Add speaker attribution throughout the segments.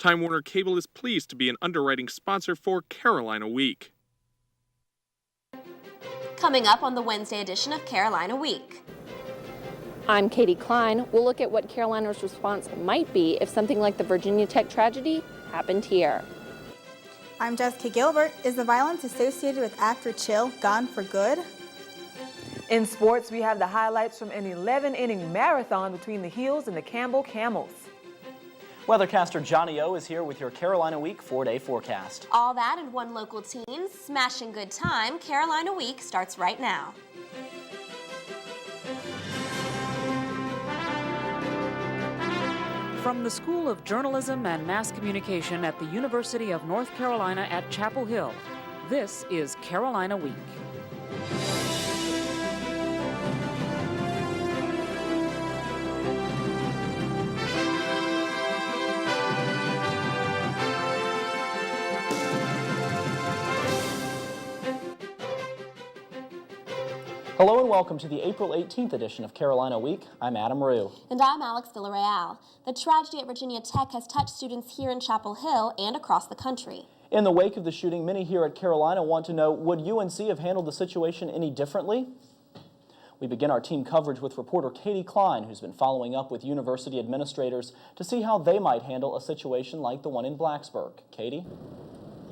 Speaker 1: Time Warner Cable is pleased to be an underwriting sponsor for Carolina Week.
Speaker 2: Coming up on the Wednesday edition of Carolina Week.
Speaker 3: I'm Katie Klein. We'll look at what Carolina's response might be if something like the Virginia Tech tragedy happened here.
Speaker 4: I'm Jessica Gilbert. Is the violence associated with After Chill gone for good?
Speaker 5: In sports, we have the highlights from an 11-inning marathon between the Heels and the Campbell Camels.
Speaker 6: Weathercaster Johnny O is here with your Carolina Week 4-day forecast.
Speaker 2: All that and one local teen smashing good time. Carolina Week starts right now.
Speaker 7: From the School of Journalism and Mass Communication at the University of North Carolina at Chapel Hill, this is Carolina Week.
Speaker 6: Hello and welcome to the April 18th edition of Carolina Week. I'm Adam Rue.
Speaker 2: And I'm Alex Villarreal. The tragedy at Virginia Tech has touched students here in Chapel Hill and across the country.
Speaker 6: In the wake of the shooting, many here at Carolina want to know, would UNC have handled the situation any differently? We begin our team coverage with reporter Katie Klein, who's been following up with university administrators to see how they might handle a situation like the one in Blacksburg. Katie?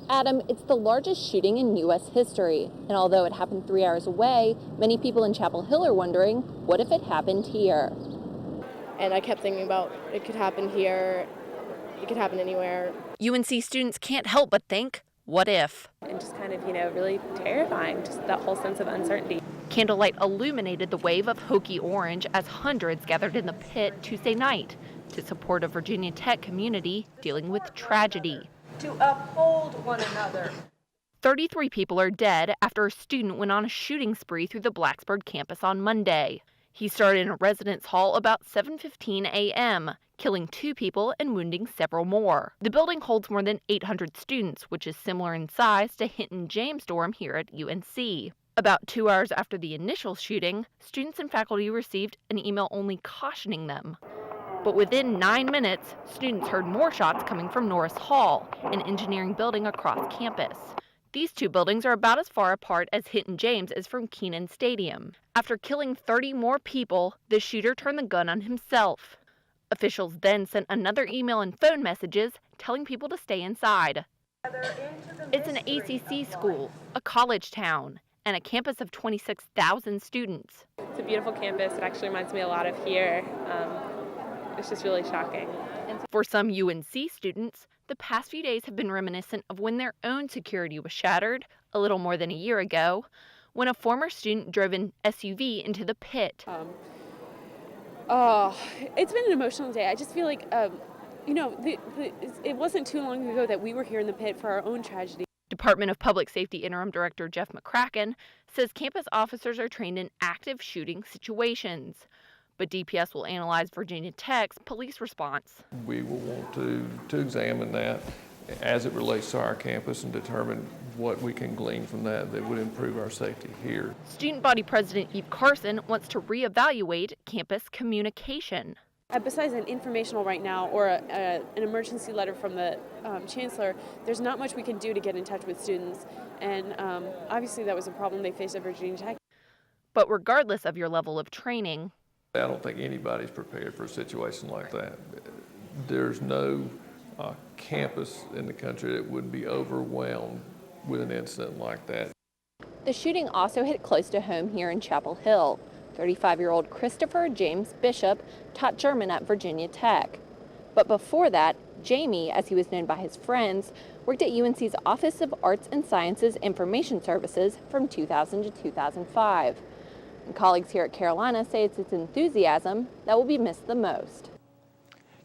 Speaker 3: Adam, it's the largest shooting in U.S. history, and although it happened 3 hours away, many people in Chapel Hill are wondering, what if it happened here?
Speaker 8: And I kept thinking about it could happen here, it could happen anywhere.
Speaker 3: UNC students can't help but think, what if?
Speaker 8: And just kind of, really terrifying, just that whole sense of uncertainty.
Speaker 3: Candlelight illuminated the wave of Hokie Orange as hundreds gathered in the pit Tuesday night to support a Virginia Tech community dealing with tragedy.
Speaker 5: To uphold one another.
Speaker 3: 33 people are dead after a student went on a shooting spree through the Blacksburg campus on Monday. He started in a residence hall about 7:15 a.m., killing 2 people and wounding several more. The building holds more than 800 students, which is similar in size to Hinton James Dorm here at UNC. About 2 hours after the initial shooting, students and faculty received an email only cautioning them. But within 9 minutes, students heard more shots coming from Norris Hall, an engineering building across campus. These 2 buildings are about as far apart as Hinton James is from Kenan Stadium. After killing 30 more people, the shooter turned the gun on himself. Officials then sent another email and phone messages telling people to stay inside. It's an ACC school, a college town, and a campus of 26,000 students.
Speaker 8: It's a beautiful campus. It actually reminds me a lot of here. It's just really shocking.
Speaker 3: For some UNC students, the past few days have been reminiscent of when their own security was shattered a little more than a year ago, when a former student drove an SUV into the pit.
Speaker 8: It's been an emotional day. I just feel like, it wasn't too long ago that we were here in the pit for our own tragedy.
Speaker 3: Department of Public Safety Interim Director Jeff McCracken says campus officers are trained in active shooting situations. But DPS will analyze Virginia Tech's police response.
Speaker 9: We will want to examine that as it relates to our campus and determine what we can glean from that would improve our safety here.
Speaker 3: Student Body President Eve Carson wants to reevaluate campus communication.
Speaker 8: Besides an informational right now or an emergency letter from the chancellor, there's not much we can do to get in touch with students. And obviously that was a problem they faced at Virginia Tech.
Speaker 3: But regardless of your level of training,
Speaker 9: I don't think anybody's prepared for a situation like that. There's no campus in the country that would be overwhelmed with an incident like that.
Speaker 3: The shooting also hit close to home here in Chapel Hill. 35-year-old Christopher James Bishop taught German at Virginia Tech. But before that, Jamie, as he was known by his friends, worked at UNC's Office of Arts and Sciences Information Services from 2000 to 2005. And colleagues here at Carolina say it's its enthusiasm that will be missed the most.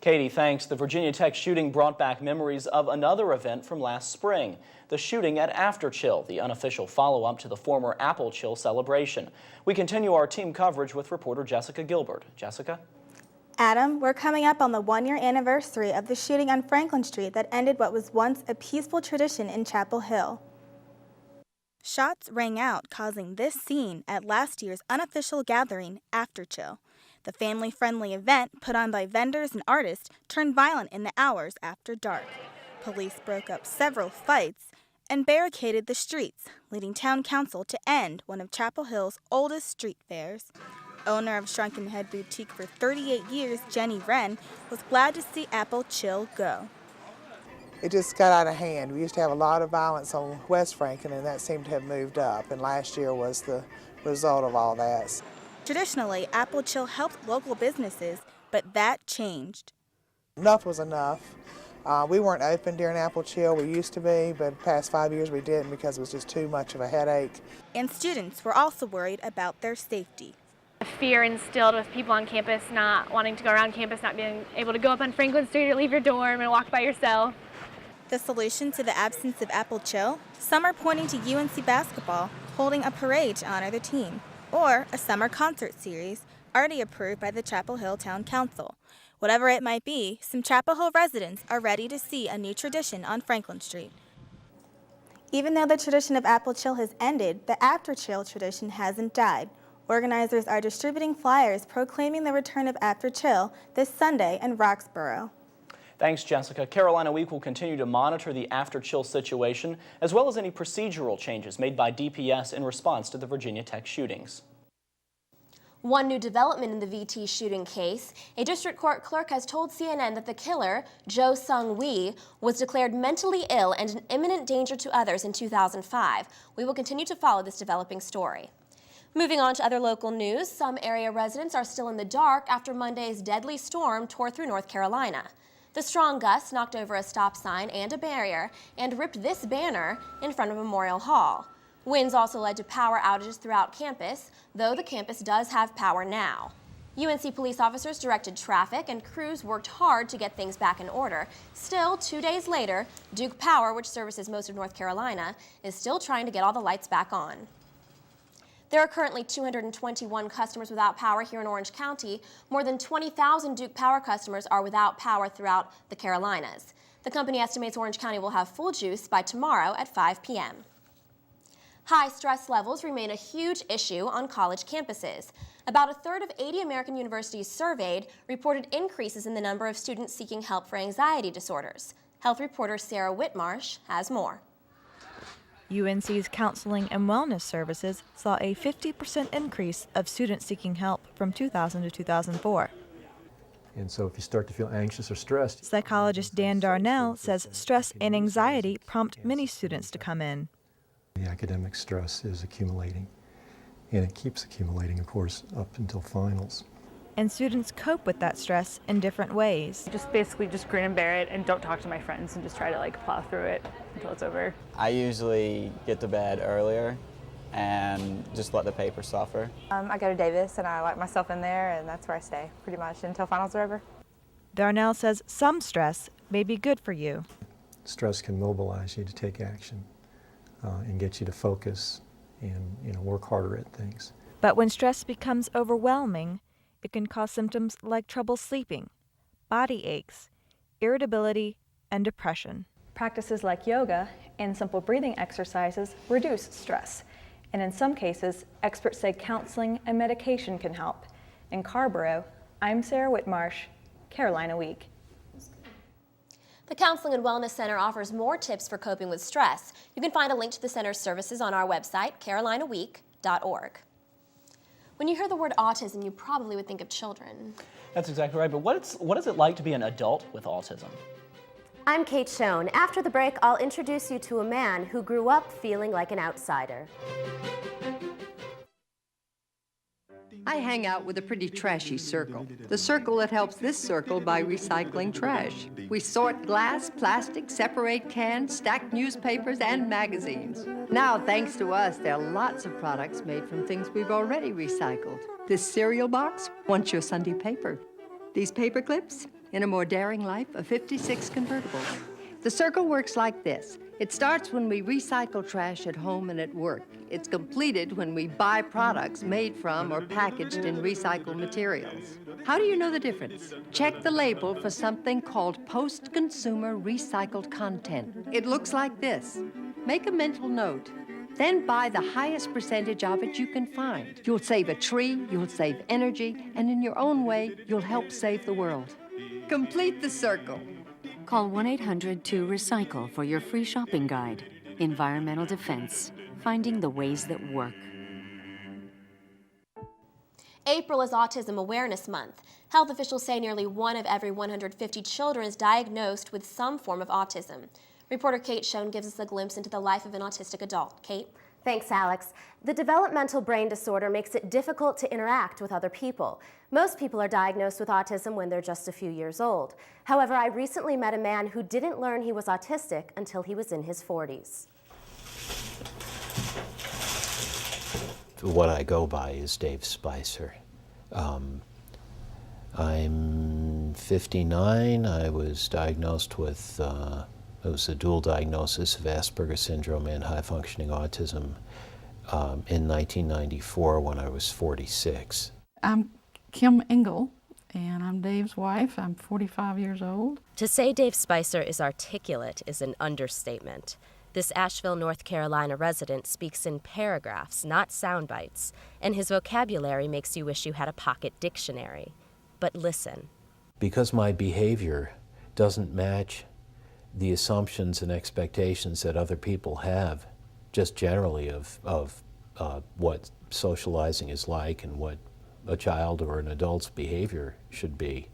Speaker 6: Katie, thanks. The Virginia Tech shooting brought back memories of another event from last spring, the shooting at After Chill, the unofficial follow-up to the former Apple Chill celebration. We continue our team coverage with reporter Jessica Gilbert. Jessica?
Speaker 4: Adam, we're coming up on the 1-year anniversary of the shooting on Franklin Street that ended what was once a peaceful tradition in Chapel Hill. Shots rang out, causing this scene at last year's unofficial gathering, After Chill. The family-friendly event, put on by vendors and artists, turned violent in the hours after dark. Police broke up several fights and barricaded the streets, leading town council to end one of Chapel Hill's oldest street fairs. Owner of Shrunken Head Boutique for 38 years, Jenny Wren, was glad to see Apple Chill go.
Speaker 10: It just got out of hand. We used to have a lot of violence on West Franklin, and that seemed to have moved up, and last year was the result of all that.
Speaker 4: Traditionally, Apple Chill helped local businesses, but that changed.
Speaker 10: Enough was enough. We weren't open during Apple Chill. We used to be, but the past 5 years we didn't because it was just too much of a headache.
Speaker 4: And students were also worried about their safety.
Speaker 11: Fear instilled with people on campus not wanting to go around campus, not being able to go up on Franklin Street or leave your dorm and walk by yourself.
Speaker 4: The solution to the absence of Apple Chill? Some are pointing to UNC basketball, holding a parade to honor the team, or a summer concert series already approved by the Chapel Hill Town Council. Whatever it might be, some Chapel Hill residents are ready to see a new tradition on Franklin Street. Even though the tradition of Apple Chill has ended, the After Chill tradition hasn't died. Organizers are distributing flyers proclaiming the return of After Chill this Sunday in Roxborough.
Speaker 6: Thanks, Jessica. Carolina Week will continue to monitor the After Chill situation, as well as any procedural changes made by DPS in response to the Virginia Tech shootings.
Speaker 2: One new development in the VT shooting case, a district court clerk has told CNN that the killer, Jo Sung-wee, was declared mentally ill and an imminent danger to others in 2005. We will continue to follow this developing story. Moving on to other local news, some area residents are still in the dark after Monday's deadly storm tore through North Carolina. The strong gusts knocked over a stop sign and a barrier and ripped this banner in front of Memorial Hall. Winds also led to power outages throughout campus, though the campus does have power now. UNC police officers directed traffic and crews worked hard to get things back in order. Still, 2 days later, Duke Power, which services most of North Carolina, is still trying to get all the lights back on. There are currently 221 customers without power here in Orange County. More than 20,000 Duke Power customers are without power throughout the Carolinas. The company estimates Orange County will have full juice by tomorrow at 5 p.m. High stress levels remain a huge issue on college campuses. About a third of 80 American universities surveyed reported increases in the number of students seeking help for anxiety disorders. Health reporter Sarah Whitmarsh has more.
Speaker 12: UNC's Counseling and Wellness Services saw a 50% increase of students seeking help from 2000 to 2004.
Speaker 13: And so if you start to feel anxious or stressed...
Speaker 12: Psychologist Dan Darnell says stress and anxiety prompt many students to come in.
Speaker 13: The academic stress is accumulating, and it keeps accumulating, of course, up until finals.
Speaker 12: And students cope with that stress in different ways.
Speaker 11: Just basically just grin and bear it and don't talk to my friends and just try to plow through it until it's over.
Speaker 14: I usually get to bed earlier and just let the paper suffer.
Speaker 15: I go to Davis and I lock myself in there and that's where I stay pretty much until finals are over.
Speaker 12: Darnell says some stress may be good for you.
Speaker 13: Stress can mobilize you to take action and get you to focus and work harder at things.
Speaker 12: But when stress becomes overwhelming, it can cause symptoms like trouble sleeping, body aches, irritability, and depression.
Speaker 16: Practices like yoga and simple breathing exercises reduce stress. And in some cases, experts say counseling and medication can help. In Carborough, I'm Sarah Whitmarsh, Carolina Week.
Speaker 2: The Counseling and Wellness Center offers more tips for coping with stress. You can find a link to the center's services on our website, carolinaweek.org. When you hear the word autism, you probably would think of children.
Speaker 6: That's exactly right, but what is it like to be an adult with autism?
Speaker 17: I'm Kate Schoen. After the break, I'll introduce you to a man who grew up feeling like an outsider.
Speaker 18: I hang out with a pretty trashy circle. The circle that helps this circle by recycling trash. We sort glass, plastic, separate cans, stack newspapers and magazines. Now, thanks to us, there are lots of products made from things we've already recycled. This cereal box wants your Sunday paper. These paper clips, in a more daring life, of 56 convertibles. The circle works like this. It starts when we recycle trash at home and at work. It's completed when we buy products made from or packaged in recycled materials. How do you know the difference? Check the label for something called post-consumer recycled content. It looks like this. Make a mental note. Then buy the highest percentage of it you can find. You'll save a tree, you'll save energy, and in your own way, you'll help save the world. Complete the circle.
Speaker 19: Call 1-800-2-RECYCLE for your free shopping guide. Environmental Defense, finding the ways that work.
Speaker 2: April is Autism Awareness Month. Health officials say nearly 1 of every 150 children is diagnosed with some form of autism. Reporter Kate Schoen gives us a glimpse into the life of an autistic adult. Kate?
Speaker 17: Thanks, Alex. The developmental brain disorder makes it difficult to interact with other people. Most people are diagnosed with autism when they're just a few years old. However, I recently met a man who didn't learn he was autistic until he was in his 40s.
Speaker 20: What I go by is Dave Spicer. I'm 59. I was diagnosed with it was a dual diagnosis of Asperger's syndrome and high-functioning autism in 1994 when I was 46.
Speaker 21: I'm Kim Engel, and I'm Dave's wife. I'm 45 years old.
Speaker 17: To say Dave Spicer is articulate is an understatement. This Asheville, North Carolina resident speaks in paragraphs, not sound bites, and his vocabulary makes you wish you had a pocket dictionary. But listen.
Speaker 20: Because my behavior doesn't match the assumptions and expectations that other people have, just generally of what socializing is like and what a child or an adult's behavior should be,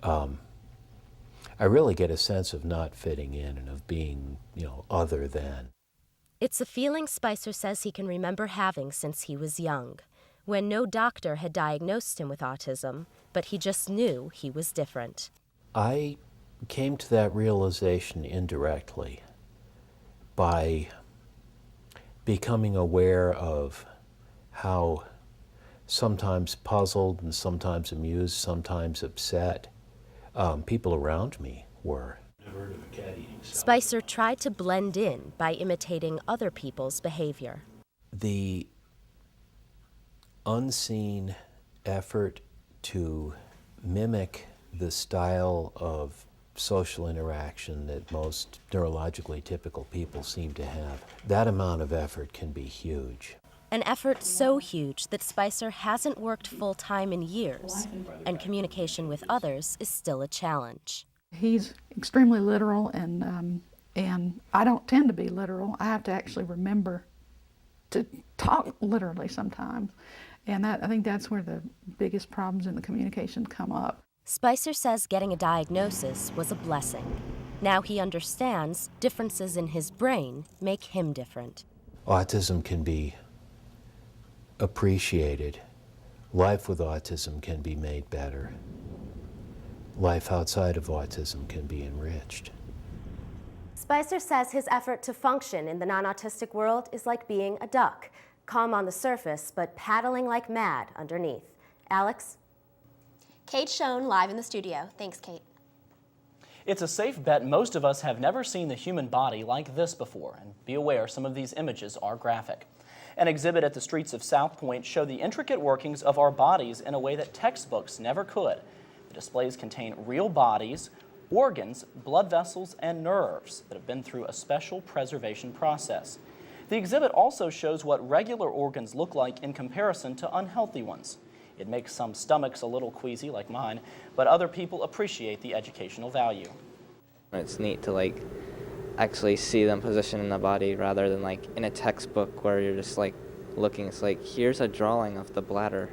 Speaker 20: I really get a sense of not fitting in and of being, other than.
Speaker 17: It's a feeling Spicer says he can remember having since he was young, when no doctor had diagnosed him with autism, but he just knew he was different.
Speaker 20: I came to that realization indirectly by becoming aware of how sometimes puzzled and sometimes amused, sometimes upset people around me were. Never heard of a cat eating salad.
Speaker 17: Spicer tried to blend in by imitating other people's behavior.
Speaker 20: The unseen effort to mimic the style of social interaction that most neurologically typical people seem to have, that amount of effort can be huge.
Speaker 17: An effort so huge that Spicer hasn't worked full-time in years, and communication with others is still a challenge.
Speaker 21: He's extremely literal, and I don't tend to be literal. I have to actually remember to talk literally sometimes, and I think that's where the biggest problems in the communication come up.
Speaker 17: Spicer says getting a diagnosis was a blessing. Now he understands differences in his brain make him different.
Speaker 20: Autism can be appreciated. Life with autism can be made better. Life outside of autism can be enriched.
Speaker 17: Spicer says his effort to function in the non-autistic world is like being a duck, calm on the surface, but paddling like mad underneath. Alex?
Speaker 2: Kate Schoen live in the studio. Thanks, Kate.
Speaker 6: It's a safe bet most of us have never seen the human body like this before, and be aware some of these images are graphic. An exhibit at the streets of South Point show the intricate workings of our bodies in a way that textbooks never could. The displays contain real bodies, organs, blood vessels, and nerves that have been through a special preservation process. The exhibit also shows what regular organs look like in comparison to unhealthy ones. It makes some stomachs a little queasy, like mine, but other people appreciate the educational value.
Speaker 22: It's neat to actually see them positioned in the body rather than in a textbook where you're just looking. It's here's a drawing of the bladder.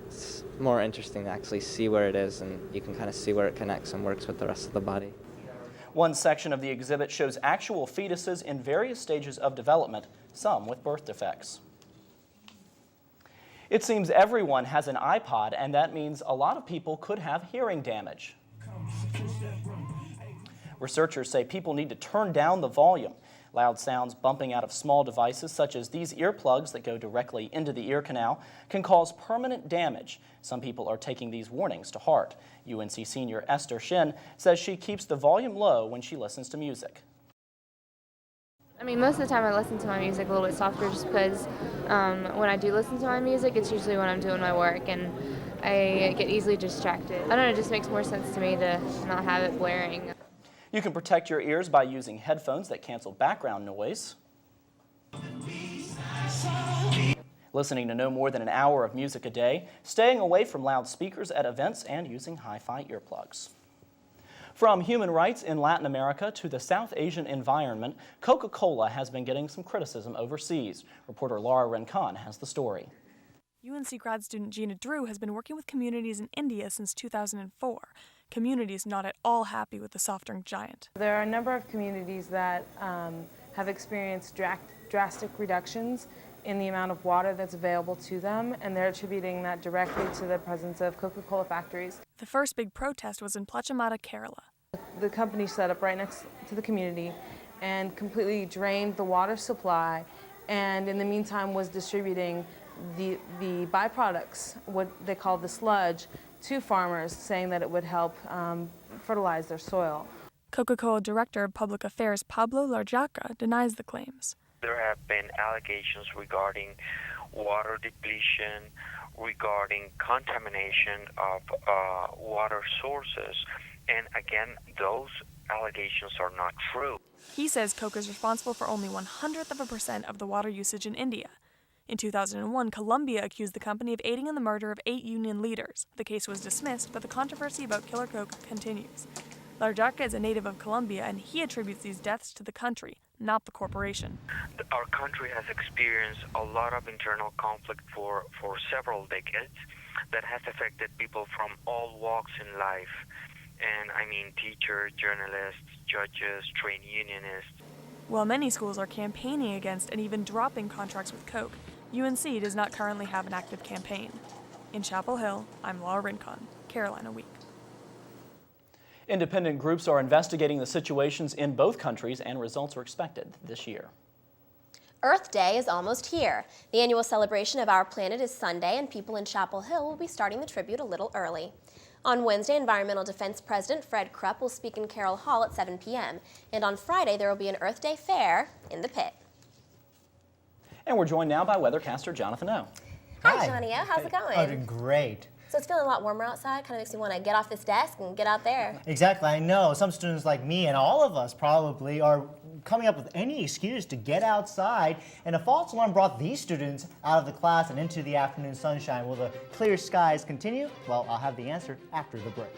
Speaker 22: It's more interesting to actually see where it is, and you can kind of see where it connects and works with the rest of the body.
Speaker 6: One section of the exhibit shows actual fetuses in various stages of development, some with birth defects. It seems everyone has an iPod, and that means a lot of people could have hearing damage. Researchers say people need to turn down the volume. Loud sounds bumping out of small devices, such as these earplugs that go directly into the ear canal, can cause permanent damage. Some people are taking these warnings to heart. UNC senior Esther Shin says she keeps the volume low when she listens to music.
Speaker 23: I mean, most of the time I listen to my music a little bit softer just because when I do listen to my music, it's usually when I'm doing my work and I get easily distracted. I don't know, it just makes more sense to me to not have it blaring.
Speaker 6: You can protect your ears by using headphones that cancel background noise. Listening to no more than an hour of music a day, staying away from loudspeakers at events, and using hi-fi earplugs. From human rights in Latin America to the South Asian environment, Coca-Cola has been getting some criticism overseas. Reporter Laura Rincon has the story.
Speaker 1: UNC grad student Gina Drew has been working with communities in India since 2004. Communities not at all happy with the soft drink giant.
Speaker 5: There are a number of communities that have experienced drastic reductions in the amount of water that's available to them, and they're attributing that directly to the presence of Coca-Cola factories.
Speaker 1: The first big protest was in Pachamama, Kerala.
Speaker 5: The company set up right next to the community and completely drained the water supply, and in the meantime was distributing the byproducts, what they call the sludge, to farmers, saying that it would help fertilize their soil.
Speaker 1: Coca-Cola Director of Public Affairs Pablo Larjaca denies the claims.
Speaker 7: There have been allegations regarding water depletion, regarding contamination of water sources, and again, those allegations are not true.
Speaker 1: He says Coke is responsible for only 1/100% of the water usage in India. In 2001, Colombia accused the company of aiding in the murder of 8 union leaders. The case was dismissed, but the controversy about Killer Coke continues. Larjaca is a native of Colombia, and he attributes these deaths to the country, not the corporation.
Speaker 7: Our country has experienced a lot of internal conflict for several decades that has affected people from all walks in life. And I mean teachers, journalists, judges, trade unionists.
Speaker 1: While many schools are campaigning against and even dropping contracts with Coke, UNC does not currently have an active campaign. In Chapel Hill, I'm Laura Rincon, Carolina Week.
Speaker 6: Independent groups are investigating the situations in both countries, and results are expected this year.
Speaker 2: Earth Day is almost here. The annual celebration of our planet is Sunday, and people in Chapel Hill will be starting the tribute a little early. On Wednesday, Environmental Defense President Fred Krupp will speak in Carroll Hall at 7 p.m. And on Friday, there will be an Earth Day fair in the pit.
Speaker 6: And we're joined now by weathercaster Jonathan O.
Speaker 2: Hi, Johnny O. How's it going?
Speaker 24: Oh, doing great.
Speaker 2: So it's feeling a lot warmer outside. Kind of makes me want to get off this desk and get out there.
Speaker 24: Exactly. I know some students like me and all of us probably are coming up with any excuse to get outside, and a false alarm brought these students out of the class and into the afternoon sunshine. Will the clear skies continue? Well, I'll have the answer after the break.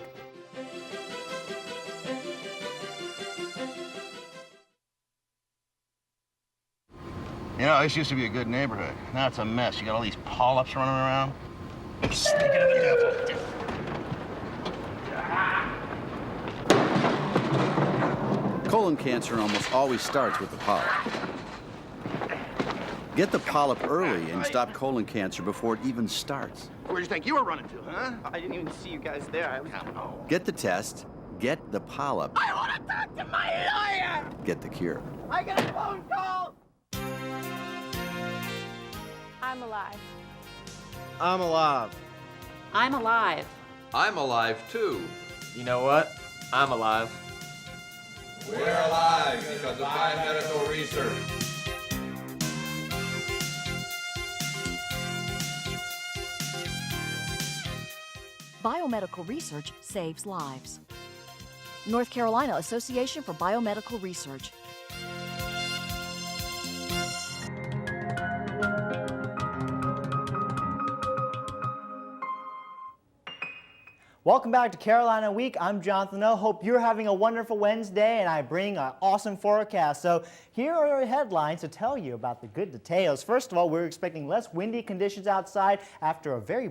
Speaker 25: You know, this used to be a good neighborhood. Now it's a mess. You got all these polyps running around. Sneaking to the devil.
Speaker 26: Colon cancer almost always starts with the polyp. Get the polyp early and stop colon cancer before it even starts.
Speaker 25: Where'd you think you were running to, huh?
Speaker 27: I didn't even see you guys there. I was...
Speaker 26: Get the test, get the polyp.
Speaker 27: I want to talk to my lawyer!
Speaker 26: Get the cure.
Speaker 27: I got a phone call!
Speaker 28: I'm alive.
Speaker 27: I'm alive.
Speaker 29: I'm alive.
Speaker 30: I'm alive too.
Speaker 27: You know what? I'm alive.
Speaker 30: We're alive because of biomedical research.
Speaker 31: Biomedical research saves lives. North Carolina Association for Biomedical Research.
Speaker 24: Welcome back to Carolina Week. I'm Jonathan O. Hope you're having a wonderful Wednesday, and I bring an awesome forecast. So here are our headlines to tell you about the good details. First of all, we're expecting less windy conditions outside after a very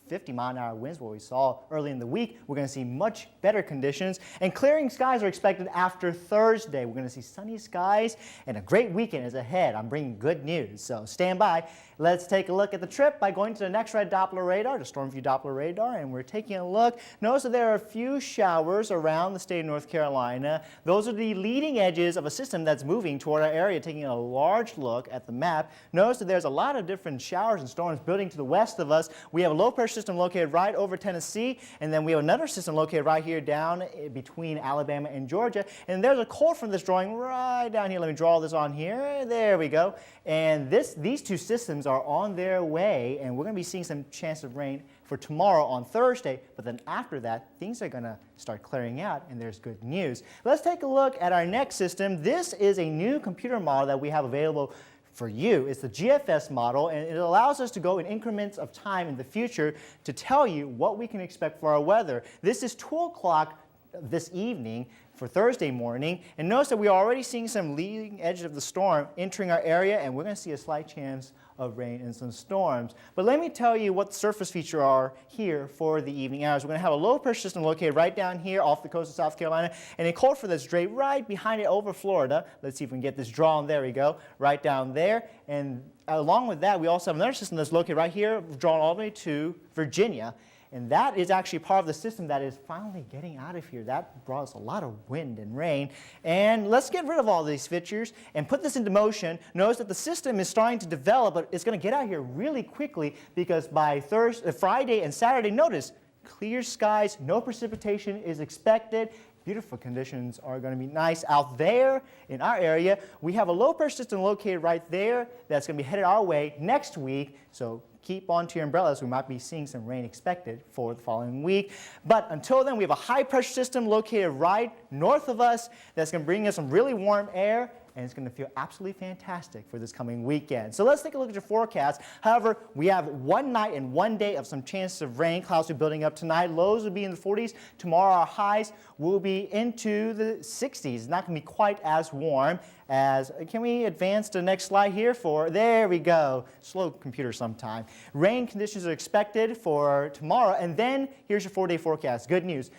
Speaker 24: 50-mile-an-hour winds, what we saw early in the week. We're going to see much better conditions, and clearing skies are expected after Thursday. We're going to see sunny skies, and a great weekend is ahead. I'm bringing good news, so stand by. Let's take a look at the trip by going to the next red Doppler radar, the Storm View Doppler radar, and we're taking a look. Notice that there are a few showers around the state of North Carolina. Those are the leading edges of a system that's moving toward our area. Taking a large look at the map, notice that there's a lot of different showers and storms building to the west of us. We have a low pressure system located right over Tennessee, and then we have another system located right here down between Alabama and Georgia. And there's a cold front that's drawing right down here. Let me draw this on here. There we go. And these two systems are on their way, and we're going to be seeing some chance of rain for tomorrow on Thursday, but then after that, things are going to start clearing out, and there's good news. Let's take a look at our next system. This is a new computer model that we have available for you. It's the Gfs model, and it allows us to go in increments of time in the future to tell you what we can expect for our weather. This is 2 o'clock this evening for Thursday morning, and notice that we are already seeing some leading edge of the storm entering our area, and we're going to see a slight chance of rain and some storms. But let me tell you what the surface features are here for the evening hours. We're going to have a low pressure system located right down here off the coast of South Carolina, and a cold front that's straight right behind it over Florida. Let's see if we can get this drawn. There we go, right down there. And along with that, we also have another system that's located right here, drawn all the way to Virginia. And that is actually part of the system that is finally getting out of here. That brought us a lot of wind and rain. And let's get rid of all these features and put this into motion. Notice that the system is starting to develop, but it's going to get out here really quickly because by Friday and Saturday, notice, clear skies, no precipitation is expected. Beautiful conditions are going to be nice out there in our area. We have a low pressure system located right there that's going to be headed our way next week. So keep on to your umbrellas. We might be seeing some rain expected for the following week. But until then, we have a high pressure system located right north of us that's going to bring us some really warm air, and it's going to feel absolutely fantastic for this coming weekend. So let's take a look at your forecast. However, we have one night and one day of some chances of rain. Clouds are building up tonight. Lows will be in the 40s. Tomorrow, our highs will be into the 60s. It's not going to be quite as warm as, can we advance to the next slide here there we go. Slow computer sometime. Rain conditions are expected for tomorrow, and then here's your 4-day forecast. Good news.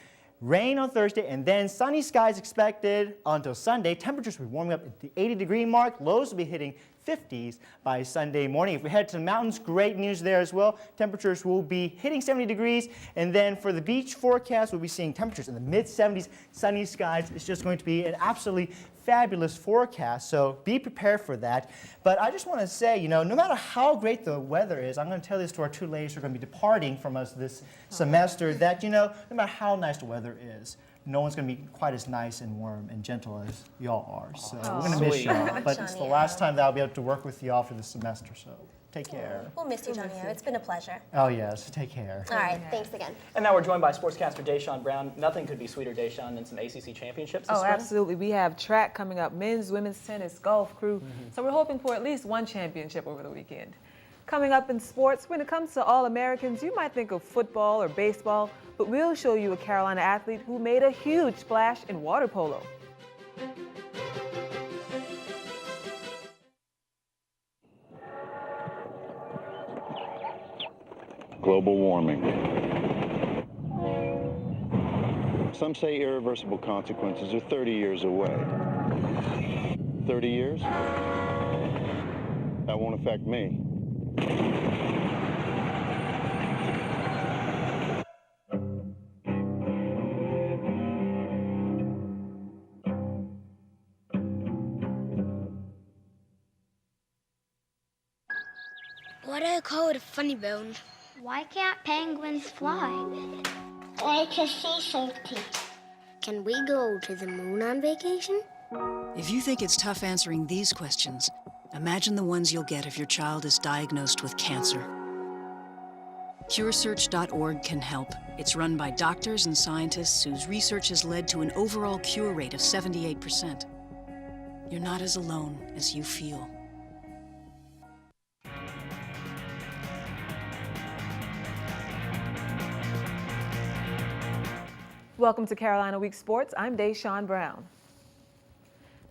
Speaker 24: Rain on Thursday, and then sunny skies expected until Sunday. Temperatures will be warming up at the 80-degree mark. Lows will be hitting 50s by Sunday morning. If we head to the mountains, great news there as well. Temperatures will be hitting 70 degrees. And then for the beach forecast, we'll be seeing temperatures in the mid-70s, sunny skies. It's just going to be an absolutely fabulous forecast, so be prepared for that. But I just want to say, no matter how great the weather is, I'm going to tell this to our two ladies who are going to be departing from us this semester, that, no matter how nice the weather is, no one's going to be quite as nice and warm and gentle as y'all are. So we're going to miss y'all, but it's the last time that I'll be able to work with y'all for this semester, so take care.
Speaker 2: We'll miss you, Johnny. It's been a pleasure.
Speaker 24: Oh, yes. Take care.
Speaker 2: All right. Thanks again.
Speaker 6: And now we're joined by sportscaster Deshaun Brown. Nothing could be sweeter, Deshaun, than some ACC championships this spring.
Speaker 5: Absolutely. We have track coming up, men's, women's tennis, golf, crew. So we're hoping for at least one championship over the weekend. Coming up in sports, when it comes to All-Americans, you might think of football or baseball, but we'll show you a Carolina athlete who made a huge splash in water polo.
Speaker 3: Global warming. Some say irreversible consequences are 30 years away. 30 years? That won't affect me.
Speaker 4: Why do I call it a funny bone? Why can't penguins fly? Like a sea safety. Can we go to the moon on vacation?
Speaker 8: If you think it's tough answering these questions, imagine the ones you'll get if your child is diagnosed with cancer. CureSearch.org can help. It's run by doctors and scientists whose research has led to an overall cure rate of 78%. You're not as alone as you feel.
Speaker 5: Welcome to Carolina Week Sports. I'm Deshaun Brown.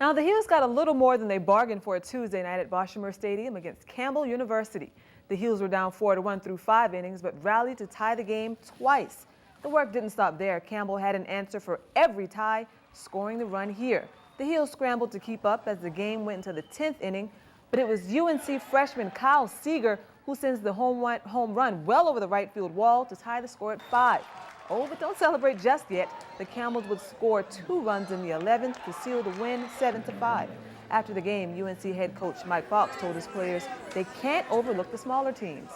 Speaker 5: Now, the Heels got a little more than they bargained for Tuesday night at Boshamer Stadium against Campbell University. The Heels were down 4-1 through 5 innings, but rallied to tie the game twice. The work didn't stop there. Campbell had an answer for every tie, scoring the run here. The Heels scrambled to keep up as the game went into the 10th inning, but it was UNC freshman Kyle Seager who sends the home run well over the right field wall to tie the score at 5. Oh, but don't celebrate just yet. The Camels would score 2 runs in the 11th to seal the win 7-5. After the game, UNC head coach Mike Fox told his players they can't overlook the smaller teams.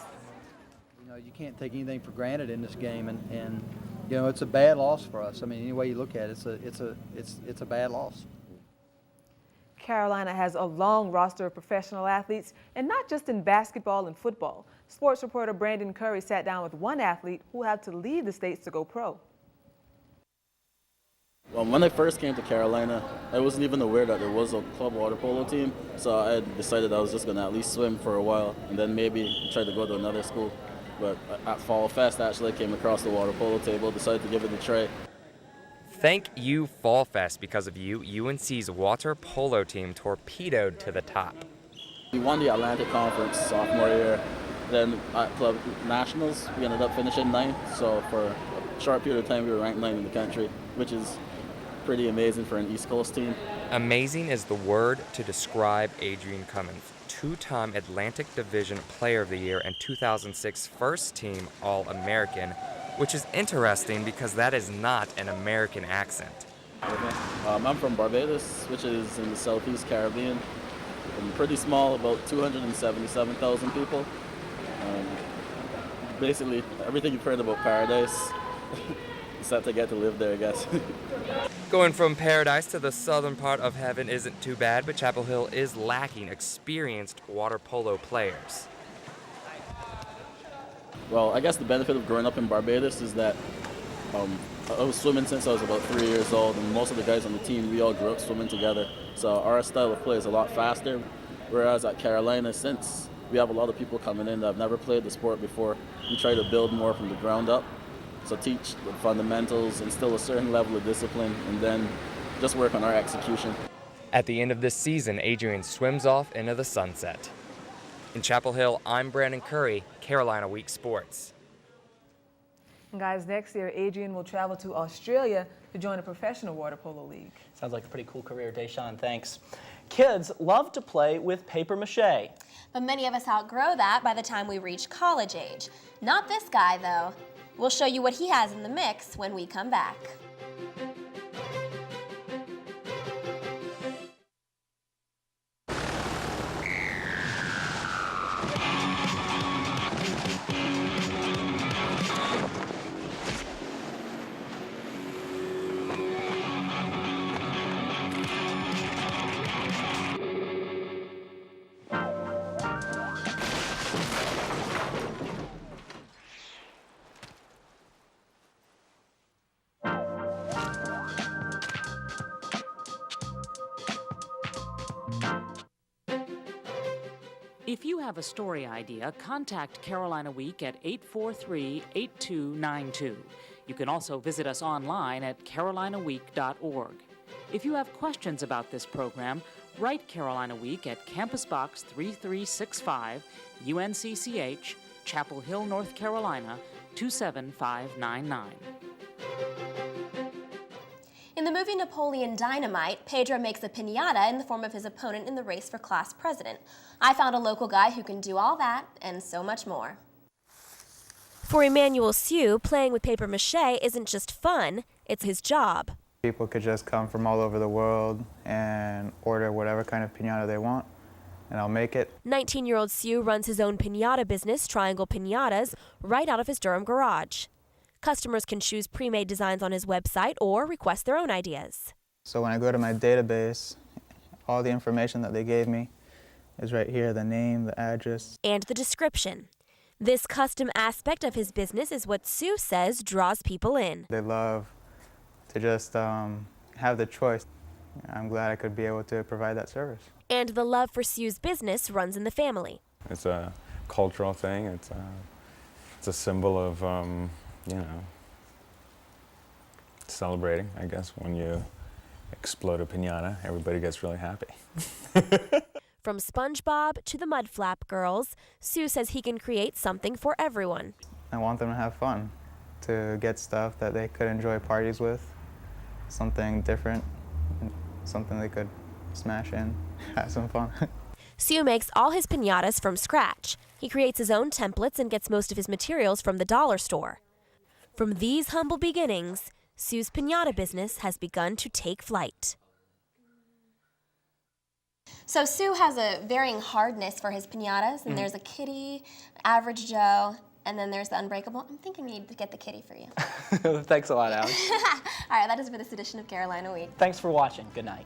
Speaker 9: You can't take anything for granted in this game, and it's a bad loss for us. I mean, any way you look at it, it's a bad loss.
Speaker 5: Carolina has a long roster of professional athletes, and not just in basketball and football. Sports reporter Brandon Curry sat down with one athlete who had to leave the States to go pro.
Speaker 10: Well, when I first came to Carolina, I wasn't even aware that there was a club water polo team, so I had decided I was just going to at least swim for a while and then maybe try to go to another school. But at Fall Fest, actually, I came across the water polo table, decided to give it a try.
Speaker 11: Thank you, Fall Fest. Because of you, UNC's water polo team torpedoed to the top.
Speaker 10: We won the Atlantic Conference sophomore year. Then at Club Nationals, we ended up finishing 9th. So for a short period of time, we were ranked 9th in the country, which is pretty amazing for an East Coast team.
Speaker 11: Amazing is the word to describe Adrian Cummins, two-time Atlantic Division Player of the Year and 2006 First Team All-American, which is interesting because that is not an American accent.
Speaker 10: I'm from Barbados, which is in the Southeast Caribbean. I'm pretty small, about 277,000 people. Basically, everything you've heard about paradise, except I get to live there, I guess.
Speaker 11: Going from paradise to the southern part of heaven isn't too bad, but Chapel Hill is lacking experienced water polo players.
Speaker 10: Well, I guess the benefit of growing up in Barbados is that I was swimming since I was about 3 years old, and most of the guys on the team, we all grew up swimming together. So our style of play is a lot faster, whereas at Carolina, since we have a lot of people coming in that have never played the sport before, we try to build more from the ground up. So teach the fundamentals, instill a certain level of discipline, and then just work on our execution.
Speaker 11: At the end of this season, Adrian swims off into the sunset. In Chapel Hill, I'm Brandon Curry, Carolina Week Sports.
Speaker 5: And guys, next year, Adrian will travel to Australia to join a professional water polo league.
Speaker 6: Sounds like a pretty cool career. Deshaun, thanks. Kids love to play with paper mache.
Speaker 2: But many of us outgrow that by the time we reach college age. Not this guy, though. We'll show you what he has in the mix when we come back.
Speaker 31: If you have a story idea, contact Carolina Week at 843-8292. You can also visit us online at carolinaweek.org. If you have questions about this program, write Carolina Week at Campus Box 3365, UNCCH, Chapel Hill, North Carolina, 27599.
Speaker 2: In the movie Napoleon Dynamite, Pedro makes a piñata in the form of his opponent in the race for class president. I found a local guy who can do all that and so much more.
Speaker 17: For Emmanuel Sue, playing with paper mache isn't just fun, it's his job.
Speaker 12: People could just come from all over the world and order whatever kind of piñata they want, and I'll make it.
Speaker 17: 19-year-old Sue runs his own piñata business, Triangle Piñatas, right out of his Durham garage. Customers can choose pre-made designs on his website or request their own ideas.
Speaker 12: So when I go to my database, all the information that they gave me is right here, the name, the address.
Speaker 17: And the description. This custom aspect of his business is what Sue says draws people in.
Speaker 12: They love to just have the choice. I'm glad I could be able to provide that service.
Speaker 17: And the love for Sue's business runs in the family.
Speaker 13: It's a cultural thing. It's a symbol of, you know, celebrating, I guess. When you explode a piñata, everybody gets really happy.
Speaker 17: From SpongeBob to the Mud Flap Girls, Sue says he can create something for everyone.
Speaker 12: I want them to have fun, to get stuff that they could enjoy parties with, something different, something they could smash in, have some fun.
Speaker 17: Sue makes all his piñatas from scratch. He creates his own templates and gets most of his materials from the dollar store. From these humble beginnings, Sue's piñata business has begun to take flight.
Speaker 2: So Sue has a varying hardness for his piñatas, and there's a kitty, average Joe, and then there's the unbreakable. I'm thinking we need to get the kitty for you.
Speaker 6: Thanks a lot, Alex.
Speaker 2: All right, that is for this edition of Carolina Week.
Speaker 6: Thanks for watching. Good night.